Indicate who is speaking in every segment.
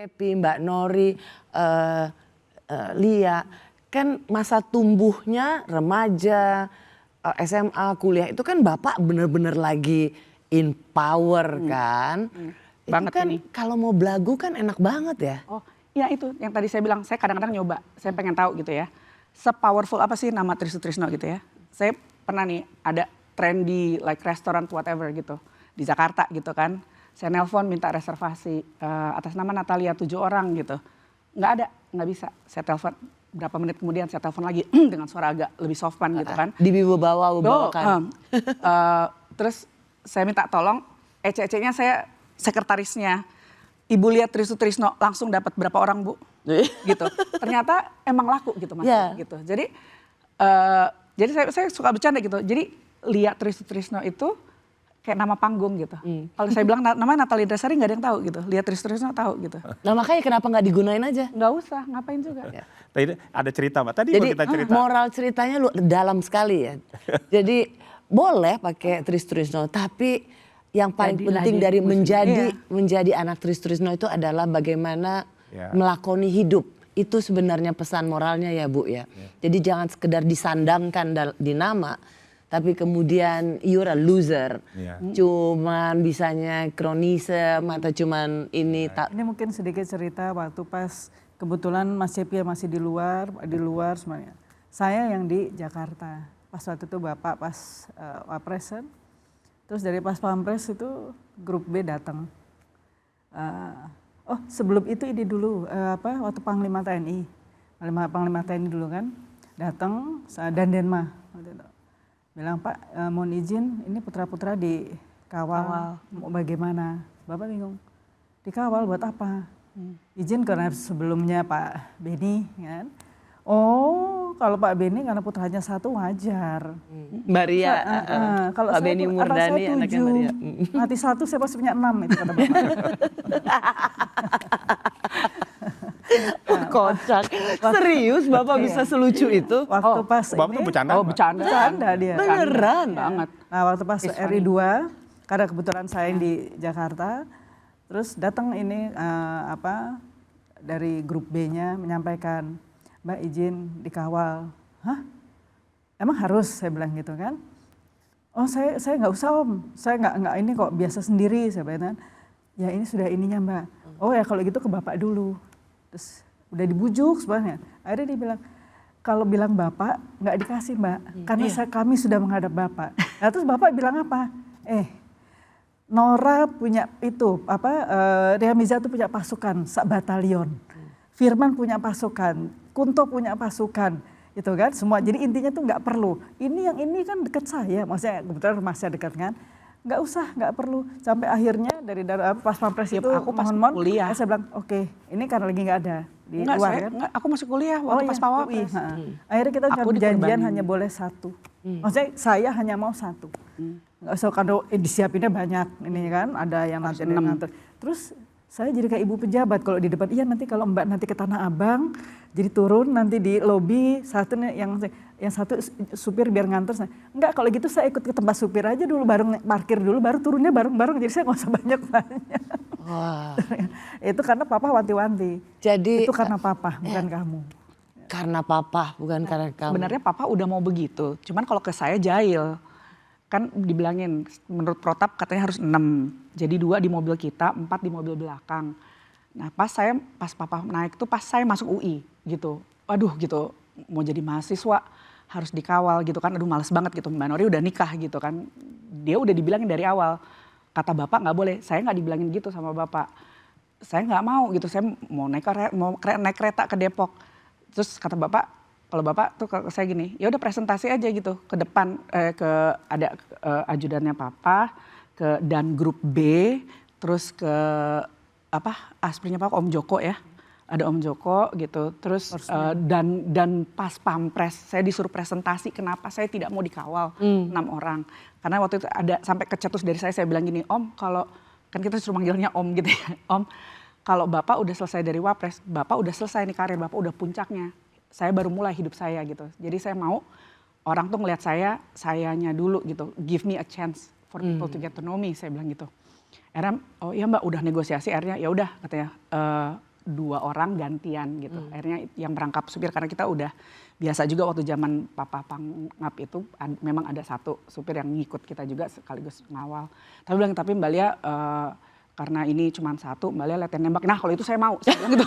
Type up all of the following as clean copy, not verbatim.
Speaker 1: Cepi, Mbak Nori, Lia, kan masa tumbuhnya remaja, SMA, kuliah itu kan Bapak bener-bener lagi in power kan. Itu
Speaker 2: Banget
Speaker 1: kan
Speaker 2: ini.
Speaker 1: kalau mau belagu kan enak banget ya.
Speaker 2: Oh iya itu yang tadi saya bilang, saya kadang-kadang nyoba, saya pengen tahu gitu ya. Se-powerful apa sih nama Trisno Trisno gitu ya. Saya pernah nih ada trendy like restaurant whatever gitu di Jakarta gitu kan. Saya nelpon minta reservasi atas nama Natalia 7 orang gitu. Nggak ada, nggak bisa. Saya telepon berapa menit kemudian saya telepon lagi dengan suara agak lebih softan gitu kan.
Speaker 1: Dibawa-bawakan.
Speaker 2: Terus saya minta tolong ece-ecenya saya sekretarisnya. Ibu lihat Trisno Trisno langsung dapat berapa orang Bu? Gitu. Ternyata emang laku gitu Mas.
Speaker 1: Yeah.
Speaker 2: Gitu. Jadi saya suka bercanda gitu. Jadi lihat Trisno Trisno itu kayak nama panggung gitu. Kalau saya bilang namanya Natalia Indra Sari nggak ada yang tahu gitu. Lihat Trisno Trisno tahu gitu.
Speaker 1: Nah makanya kenapa nggak digunain aja?
Speaker 2: Nggak usah, ngapain juga.
Speaker 3: Tadi ada cerita Mbak, tadi
Speaker 1: Jadi
Speaker 3: kita cerita.
Speaker 1: moral ceritanya dalam sekali ya. Jadi boleh pakai Trisno, tapi yang paling
Speaker 2: Jadilah
Speaker 1: penting
Speaker 2: jadi
Speaker 1: dari
Speaker 2: musik.
Speaker 1: menjadi anak Trisno itu adalah bagaimana melakoni hidup. Itu sebenarnya pesan moralnya ya Bu ya. Jadi jangan sekedar disandangkan di nama, tapi kemudian you're a loser. Cuman bisanya kronisme atau cuman ini tak.
Speaker 4: Ini mungkin sedikit cerita waktu pas kebetulan Mas Cepi masih di luar semuanya. Saya yang di Jakarta. Pas waktu itu Bapak pas Wapresen. Terus dari pas Pampres itu grup B datang. Sebelum itu ini dulu waktu Panglima TNI. Panglima TNI dulu kan datang dan Denma. Bilang Pak mohon izin ini putra-putra dikawal. Mau bagaimana? Bapak bingung. Dikawal buat apa? Izin karena sebelumnya Pak Beni kan. Oh kalau Pak Beni karena putranya satu wajar.
Speaker 1: Maria,
Speaker 4: kalau
Speaker 1: Pak Beni Murdani anaknya Maria.
Speaker 4: Mati satu saya pasti punya 6 itu kata Bapak.
Speaker 1: Kocak. Serius Bapak bisa selucu itu?
Speaker 4: Waktu pas
Speaker 3: Bapak tuh bercanda.
Speaker 4: bercanda dia.
Speaker 1: Beneran?
Speaker 2: Banget.
Speaker 4: Nah waktu pas RI 2 karena kebetulan saya yang di Jakarta, terus datang ini dari grup B-nya menyampaikan, Mbak izin dikawal. Hah? Emang harus saya bilang gitu kan? Oh saya nggak usah Om, saya nggak ini kok biasa sendiri saya bilang. Ya ini sudah ininya Mbak. Oh ya kalau gitu ke Bapak dulu. Terus udah dibujuk sebenarnya. Akhirnya dia bilang kalau bilang Bapak nggak dikasih Mbak, karena kami sudah menghadap Bapak. Nah terus Bapak bilang apa? Nora punya itu Ria Miza itu punya pasukan batalion. Firman punya pasukan, Kunto punya pasukan, itu kan semua. Jadi intinya tuh nggak perlu. Ini yang ini kan dekat saya, maksudnya kebetulan rumah saya dekat kan. Nggak usah, nggak perlu. Sampai akhirnya dari pas Pampres itu
Speaker 2: aku pas
Speaker 4: mohon
Speaker 2: kuliah.
Speaker 4: Saya bilang oke, ini karena lagi nggak ada di
Speaker 2: Enggak,
Speaker 4: luar kan.
Speaker 2: Aku masih kuliah waktu pas
Speaker 4: iya,
Speaker 2: Pawapres.
Speaker 4: Akhirnya kita
Speaker 2: Aku
Speaker 4: janjian
Speaker 2: dikorbanin.
Speaker 4: hanya boleh 1. Maksudnya saya hanya mau 1. Nggak usah kalau disiapinnya banyak ini kan, ada yang nanti ada yang nganter. Terus saya jadi kayak ibu pejabat kalau di depan, iya nanti kalau Mbak nanti ke Tanah Abang, jadi turun nanti di lobi, yang satu supir biar nganter. Enggak kalau gitu saya ikut ke tempat supir aja dulu, bareng parkir dulu, baru turunnya bareng-bareng, jadi saya nggak usah banyak-banyak.
Speaker 1: Wah.
Speaker 4: Itu karena Papa wanti-wanti.
Speaker 1: Jadi
Speaker 4: itu karena Papa, bukan kamu.
Speaker 1: karena Papa bukan karena kamu.
Speaker 2: Sebenarnya Papa udah mau begitu, cuman kalau ke saya jahil. Kan dibilangin menurut protap katanya harus 6. Jadi 2 di mobil kita, 4 di mobil belakang. Nah pas Papa naik tuh pas saya masuk UI gitu. Aduh gitu mau jadi mahasiswa harus dikawal gitu kan. Aduh males banget gitu, Mbak Nori udah nikah gitu kan. Dia udah dibilangin dari awal. Kata Bapak nggak boleh, saya nggak dibilangin gitu sama Bapak. Saya nggak mau gitu, saya mau naik kereta ke Depok. Terus kata Bapak, kalau Bapak tuh ke saya gini, ya udah presentasi aja gitu ke depan ada ajudannya Papa, ke dan grup B, terus ke aspirnya Papa Om Joko ya. Ada Om Joko gitu, terus dan pas Pampres saya disuruh presentasi kenapa saya tidak mau dikawal 6 orang. Karena waktu itu ada sampai kecetus dari saya bilang gini, Om kalau kan kita suruh manggilnya Om gitu ya, Om kalau Bapak udah selesai dari Wapres, Bapak udah selesai nih karir, Bapak udah puncaknya. Saya baru mulai hidup saya gitu. Jadi saya mau orang tuh ngeliat sayanya dulu gitu. Give me a chance for people to get to know me, saya bilang gitu. Akhirnya, oh iya Mbak udah negosiasi, akhirnya ya udah katanya 2 orang gantian gitu. Akhirnya yang merangkap supir karena kita udah biasa juga waktu zaman papa pangap itu memang ada satu supir yang ngikut kita juga sekaligus ngawal. Tapi bilang tapi Mbak Lia karena ini cuma satu, Mbak Lia latihan nembak. Nah kalau itu saya mau, saya bilang gitu.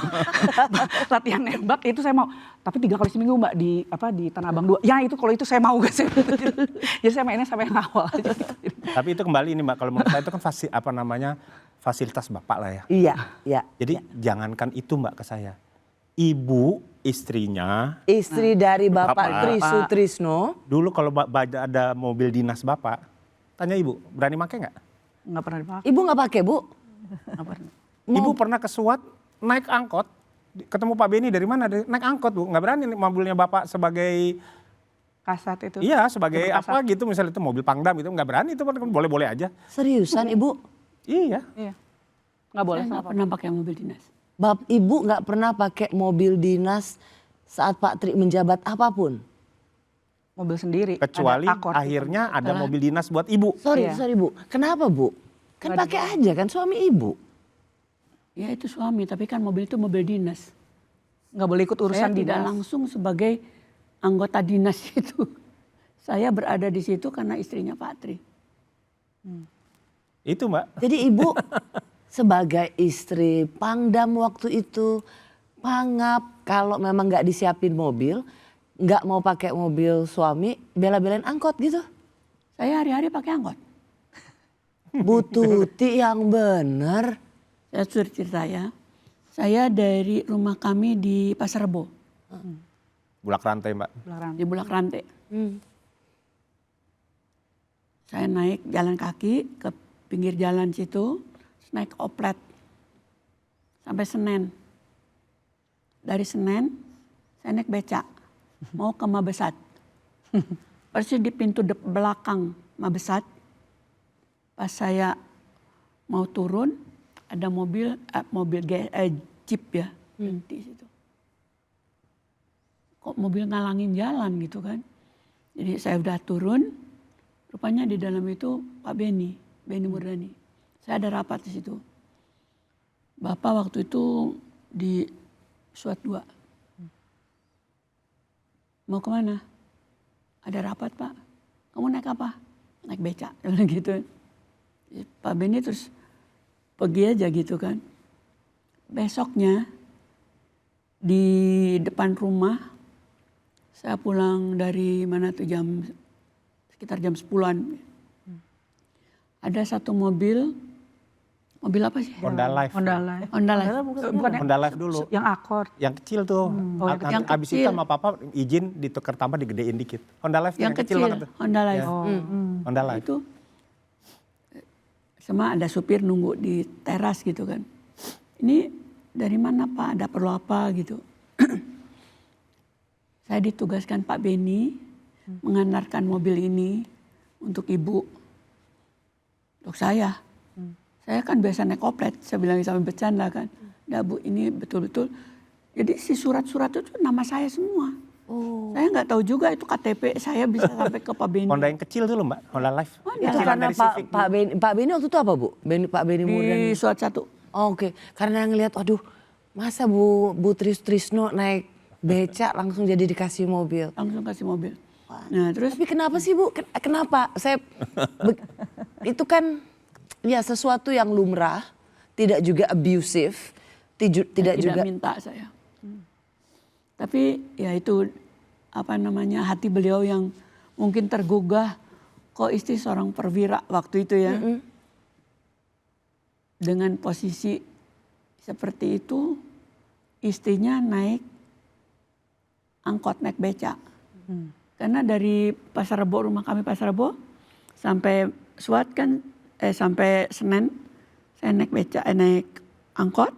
Speaker 2: Latihan nembak itu saya mau. Tapi 3 kali seminggu Mbak di Tanah Abang 2. Ya itu kalau itu saya mau guys. Jadi saya mainnya sampai ngawal aja.
Speaker 3: Tapi itu kembali nih Mbak, kalau menurut saya itu kan fasilitas Bapak lah ya.
Speaker 1: Iya, iya.
Speaker 3: Jadi jangankan itu Mbak ke saya. Ibu istrinya.
Speaker 1: Istri dari Bapak
Speaker 3: Bapak.
Speaker 1: Tri Sutrisno.
Speaker 3: Dulu kalau ada mobil dinas Bapak, tanya Ibu, berani pakai nggak?
Speaker 2: Nggak pernah dipakai.
Speaker 1: Ibu nggak pakai, Bu?
Speaker 2: Nggak pernah.
Speaker 3: Ibu pernah ke SWAT naik angkot, ketemu Pak Beni dari mana? Naik angkot Bu, nggak berani mobilnya Bapak sebagai
Speaker 2: Kasat itu.
Speaker 3: iya sebagai
Speaker 2: Mobil
Speaker 3: apa gitu misalnya itu mobil Pangdam itu nggak berani itu kan boleh-boleh aja.
Speaker 1: Seriusan, Ibu?
Speaker 3: Iya.
Speaker 2: Iya. Nggak boleh
Speaker 5: Saya
Speaker 2: sama
Speaker 5: nggak pernah pakai mobil dinas.
Speaker 1: Ibu nggak pernah pakai mobil dinas saat Pak Tri menjabat apapun?
Speaker 2: mobil sendiri.
Speaker 3: Kecuali
Speaker 2: ada akord.
Speaker 3: akhirnya ada mobil dinas buat Ibu.
Speaker 1: Sorry,
Speaker 2: Iya.
Speaker 1: sorry Bu. Kenapa Bu? Kan
Speaker 2: Nggak
Speaker 1: pakai aja kan suami Ibu.
Speaker 5: Ya itu suami, tapi kan mobil itu mobil dinas.
Speaker 2: Nggak boleh ikut urusan
Speaker 5: Saya tidak
Speaker 2: dinas.
Speaker 5: langsung sebagai anggota dinas itu. Saya berada di situ karena istrinya Pak Tri.
Speaker 3: Itu Mbak.
Speaker 1: Jadi Ibu sebagai istri Pangdam waktu itu, Pangap, kalau memang nggak disiapin mobil, nggak mau pakai mobil suami, bela-belain angkot gitu.
Speaker 5: Saya hari-hari pakai angkot.
Speaker 1: Bu Tuti yang bener.
Speaker 5: Saya sudah cerita ya. Saya dari rumah kami di Pasar Rebo,
Speaker 3: Bulak rantai Mbak.
Speaker 5: di Bulak Rantai. Saya naik jalan kaki ke pinggir jalan situ, terus naik oplet sampai Senen. Dari Senen saya naik beca mau ke Mabesat. Persis di pintu belakang Mabesat. Pas saya mau turun ada jeep ya di situ. Kok mobil ngalangin jalan gitu kan? Jadi saya udah turun, rupanya di dalam itu Pak Beni Murdani. Saya ada rapat di situ. Bapak waktu itu di SWAT 2. Mau kemana? Ada rapat Pak. Kamu naik apa? Naik beca, gitu. Pak Beni terus pergi aja gitu kan. Besoknya di depan rumah, saya pulang dari mana tuh sekitar jam 10-an. Ada satu mobil apa sih?
Speaker 3: Honda Live.
Speaker 2: Honda Live.
Speaker 5: Honda Live.
Speaker 2: Bukan
Speaker 3: Honda Live dulu.
Speaker 2: yang akord.
Speaker 3: Yang kecil tuh.
Speaker 5: yang
Speaker 3: Abis itu
Speaker 5: kecil.
Speaker 3: sama Papa izin ditukar tambah digedein dikit. Honda Live
Speaker 5: Yang kecil,
Speaker 3: banget tuh.
Speaker 5: Honda Live.
Speaker 3: Ya. Honda Live.
Speaker 5: Itu sama ada supir nunggu di teras gitu kan. Ini dari mana Pak? Ada perlu apa gitu. Saya ditugaskan Pak Beni mengantarkan mobil ini untuk Ibu. Untuk saya. Saya kan biasa naik oplet, saya bilang sampai bercanda kan. Nah Bu ini betul-betul. Jadi si surat-surat itu nama saya semua. Saya nggak tahu juga itu KTP saya bisa sampai ke Pak Beni.
Speaker 3: Honda yang kecil dulu Mbak. Honda Live.
Speaker 1: Itu
Speaker 3: Kecilan
Speaker 1: karena
Speaker 3: dari Civic.
Speaker 1: Pak Beni waktu itu apa Bu? Pak Beni Murdani.
Speaker 5: Di SWAT 1.
Speaker 1: Oh, oke, karena ngelihat, aduh, masa Bu Trisno naik beca langsung jadi dikasih mobil.
Speaker 5: Langsung kasih mobil. Nah terus
Speaker 1: Tapi kenapa sih Bu? Kenapa? Itu kan ya sesuatu yang lumrah, tidak juga abusive, tidak juga.
Speaker 5: minta saya. Tapi ya itu apa namanya hati beliau yang mungkin tergugah. Kok istri seorang perwira waktu itu ya. Dengan posisi seperti itu istrinya naik angkot, naik beca. Karena dari Pasar Rebo, rumah kami Pasar Rebo sampai SWAT kan sampai Senen saya naik beca, naik angkot.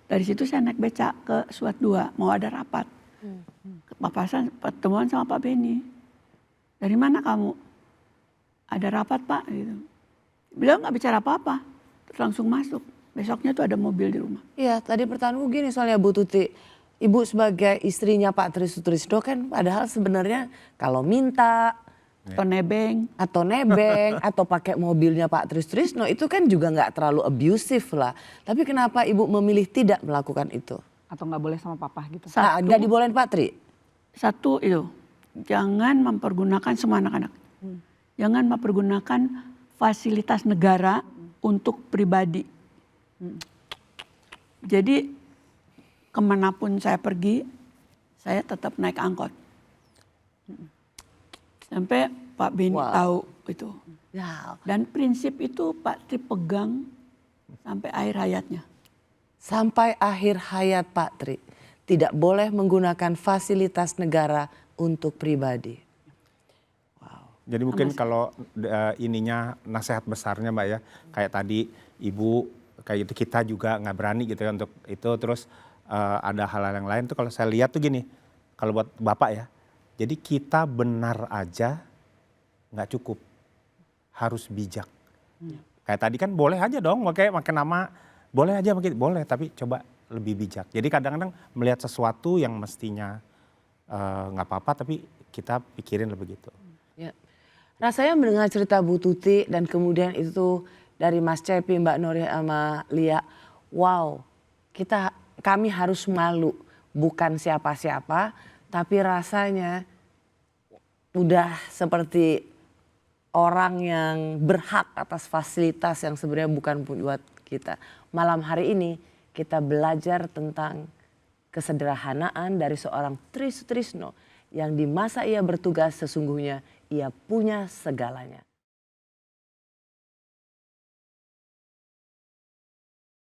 Speaker 5: Dari situ saya naik beca ke SWAT 2 mau ada rapat. Papasan pertemuan sama Pak Beni. Dari mana kamu? Ada rapat Pak gitu. Beliau nggak bicara apa-apa. Terus langsung masuk. Besoknya tuh ada mobil di rumah.
Speaker 1: Iya, tadi pertanyaanku gini soalnya Bu Tuti. Ibu sebagai istrinya Pak Tri Sutrisno kan padahal sebenarnya kalau minta
Speaker 5: atau nebeng.
Speaker 1: atau nebeng atau pakai mobilnya Pak Trisno itu kan juga nggak terlalu abusif lah. Tapi kenapa Ibu memilih tidak melakukan itu?
Speaker 2: Atau nggak boleh sama papa gitu.
Speaker 1: Nggak dibolehin Pak Tri?
Speaker 5: Satu itu, jangan mempergunakan semua anak-anak. Jangan mempergunakan fasilitas negara untuk pribadi. Jadi kemanapun saya pergi, saya tetap naik angkot. Sampai Pak Beni tahu itu.
Speaker 1: Ya.
Speaker 5: Dan prinsip itu Pak Tri pegang sampai akhir hayatnya.
Speaker 1: Sampai akhir hayat Pak Tri. Tidak boleh menggunakan fasilitas negara untuk pribadi.
Speaker 3: Jadi mungkin kalau ininya nasihat besarnya Mbak ya, kayak tadi Ibu kayak itu kita juga nggak berani gitu ya untuk itu, terus ada hal-hal yang lain tuh kalau saya lihat tuh gini, kalau buat Bapak ya, jadi kita benar aja nggak cukup, harus bijak. Kayak tadi kan boleh aja dong pakai nama, boleh aja makin boleh, tapi coba lebih bijak. Jadi kadang-kadang melihat sesuatu yang mestinya nggak apa-apa, tapi kita pikirin lebih gitu.
Speaker 1: Ya. Rasanya mendengar cerita Bu Tuti dan kemudian itu dari Mas Cepi, Mbak Nori sama Lia, wow, kami harus malu, bukan siapa-siapa, tapi rasanya udah seperti orang yang berhak atas fasilitas yang sebenarnya bukan buat kita. Malam hari ini kita belajar tentang kesederhanaan dari seorang Trisno yang di masa ia bertugas sesungguhnya ia punya segalanya.